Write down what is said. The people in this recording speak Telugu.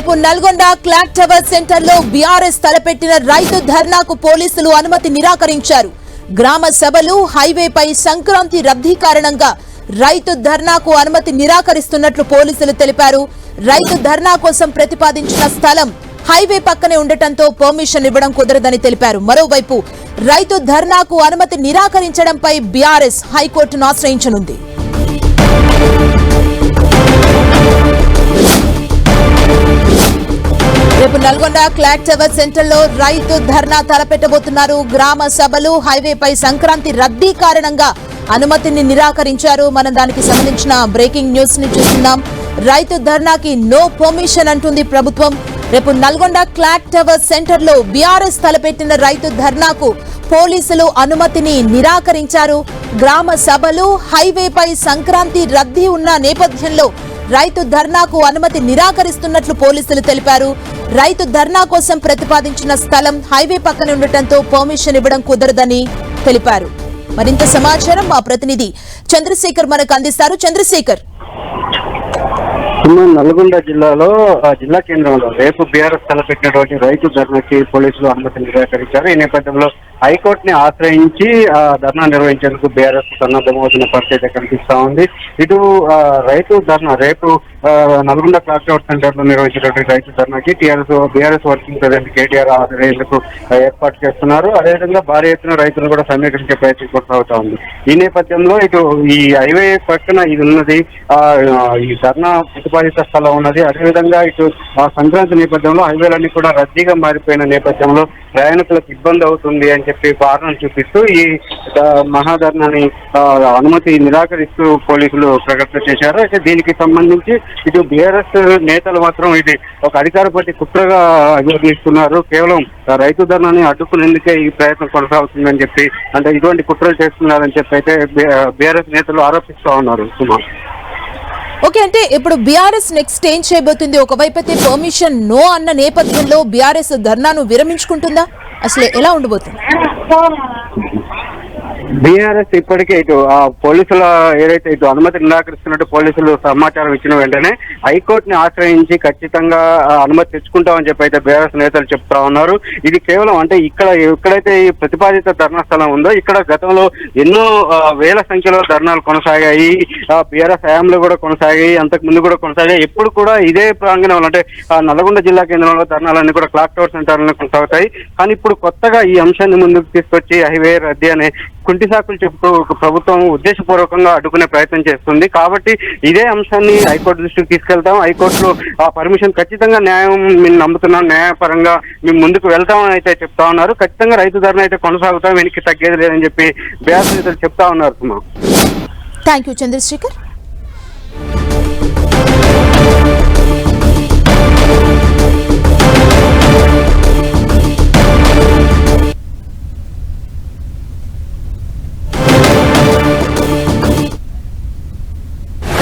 రేపు నల్గొండ క్లాక్ టవర్ సెంటర్ లో బీఆర్ఎస్ తలపెట్టిన రైతు ధర్నాకు పోలీసులు అనుమతి నిరాకరించారు. గ్రామ సభలు హైవేపై సంక్రాంతి రద్దీ కారణంగా రైతు ధర్నాకు అనుమతి నిరాకరిస్తున్నట్లు పోలీసులు తెలిపారు. రైతు ధర్నా కోసం ప్రతిపాదించిన స్థలం హైవే పక్కనే ఉండటంతో పర్మిషన్ ఇవ్వడం కుదరదని తెలిపారు. మరోవైపు రైతు ధర్నాకు అనుమతి నిరాకరించడంపై బీఆర్ఎస్ హైకోర్టును ఆశ్రయించనుంది. రేపు నల్గొండ క్లాక్ టవర్ సెంటర్ లో రైతు ధర్నా తలపెట్టబోతున్నారు. గ్రామ సభలు హైవేపై సంక్రాంతి రద్దీ కారణంగా అనుమతిని నిరాకరించారు. మనం దానికి సంబంధించిన బ్రేకింగ్ న్యూస్ ని చూస్తున్నాం. రైతు ధర్నాకి నో పర్మిషన్ అంటుంది ప్రభుత్వం. రేపు నల్గొండ క్లాక్ టవర్ సెంటర్ లో బీఆర్ఎస్ తలపెట్టిన రైతు ధర్నాకు పోలీసులు అనుమతిని నిరాకరించారు. గ్రామ సభలు హైవేపై సంక్రాంతి రద్దీ ఉన్న నేపథ్యంలో రైతు ధర్నాకు అనుమతి నిరాకరిస్తున్నట్లు పోలీసులు తెలిపారు. రైతు ధర్నా కోసం ప్రతిపాదించిన స్థలం హైవే పక్కన ఉండటంతో పర్మిషన్ ఇవ్వడం కుదరదని తెలిపారు. మరింత సమాచారం మా ప్రతినిధి చంద్రశేఖర్ మనకు అందిస్తారు. చంద్రశేఖర్, నల్గొండ జిల్లాలో జిల్లా కేంద్రంలో రేపు బీఆర్ఎస్ తలపెట్టినటువంటి రైతు ధర్నాకి పోలీసులు అనుమతి నిరాకరించారు. ఈ నేపథ్యంలో హైకోర్టుని ఆశ్రయించి ధర్నా నిర్వహించేందుకు బీఆర్ఎస్ సన్నద్ధమవుతున్న పరిస్థితి కనిపిస్తా ఉంది. ఇటు రైతు ధర్నా రేపు నల్గొండ క్లాక్ టవర్ సెంటర్ లో నిర్వహించినటువంటి రైతు ధర్నాకి బీఆర్ఎస్ వర్కింగ్ ప్రెసిడెంట్ కేటీఆర్ హాజరయ్యేందుకు ఏర్పాటు చేస్తున్నారు. అదేవిధంగా భారీ ఎత్తున రైతులు కూడా సమీకరించే ప్రయత్నం కొనసాగుతా ఉంది. ఈ నేపథ్యంలో ఇటు ఈ హైవే పక్కన ఇది ఉన్నది, ఈ ధర్నా ప్రతిపాదిత స్థలం ఉన్నది. అదేవిధంగా ఇటు సంక్రాంతి నేపథ్యంలో హైవేలన్నీ కూడా రద్దీగా మారిపోయిన నేపథ్యంలో ప్రయాణికులకు ఇబ్బంది అవుతుంది అని చెప్పి కారణం చూపిస్తూ ఈ మహాధర్నాని అనుమతి నిరాకరిస్తూ పోలీసులు ప్రకటన చేశారు. అయితే దీనికి సంబంధించి ఇటు బీఆర్ఎస్ నేతలు మాత్రం ఇది ఒక అధికార పార్టీ కుట్రగా అభివర్ణిస్తున్నారు. కేవలం రైతు ధర్నాన్ని అడ్డుకునేందుకే ఈ ప్రయత్నం కొనసాగుతుందని చెప్పి, అంటే ఇటువంటి కుట్రలు చేస్తున్నారని చెప్పి అయితే బీఆర్ఎస్ నేతలు ఆరోపిస్తూ ఉన్నారు. సుమా, ఓకే, అంటే ఇప్పుడు బీఆర్ఎస్ నెక్స్ట్ ఏం చేయబోతుంది? ఒకవైపు అయితే పర్మిషన్ నో అన్న నేపథ్యంలో బీఆర్ఎస్ ధర్నాను విరమించుకుంటుందా? అసలు ఎలా ఉండబోతుంది? బీఆర్ఎస్ ఇప్పటికే ఇటు పోలీసుల ఏదైతే ఇటు అనుమతి నిరాకరిస్తున్నట్టు పోలీసులు సమాచారం ఇచ్చిన వెంటనే హైకోర్టుని ఆశ్రయించి ఖచ్చితంగా అనుమతి తెచ్చుకుంటామని చెప్పి అయితే బీఆర్ఎస్ నేతలు చెప్తా ఉన్నారు. ఇది కేవలం అంటే ఎక్కడైతే ఈ ప్రతిపాదిత ధర్నా స్థలం ఉందో ఇక్కడ గతంలో ఎన్నో వేల సంఖ్యలో ధర్నాలు కొనసాగాయి. బీఆర్ఎస్ హయాంలో కూడా కొనసాగాయి, అంతకు ముందు కూడా కొనసాగాయి. ఎప్పుడు కూడా ఇదే ప్రాంగణంలో అంటే నల్గొండ జిల్లా కేంద్రంలో ధర్నాలన్నీ కూడా క్లాక్ టవర్ సెంటర్లోనే కొనసాగుతాయి. కానీ ఇప్పుడు కొత్తగా ఈ అంశాన్ని ముందుకు తీసుకొచ్చి హైవే రద్దీ అనే కుంటి సాకులు చెబుతూ ప్రభుత్వం ఉద్దేశపూర్వకంగా అడ్డుకునే ప్రయత్నం చేస్తుంది. కాబట్టి ఇదే అంశాన్ని హైకోర్టు దృష్టికి తీసుకెళ్తాం. హైకోర్టులో పర్మిషన్ ఖచ్చితంగా న్యాయం మేము నమ్ముతున్నాం, న్యాయపరంగా మేము ముందుకు వెళ్తామని అయితే చెప్తా ఉన్నారు. ఖచ్చితంగా రైతు ధర్నా అయితే కొనసాగుతాం, వెనక్కి తగ్గేది లేదని చెప్పి బీఆర్ఎస్ నేతలు చెప్తా ఉన్నారు. Thank you Chandrasekhar.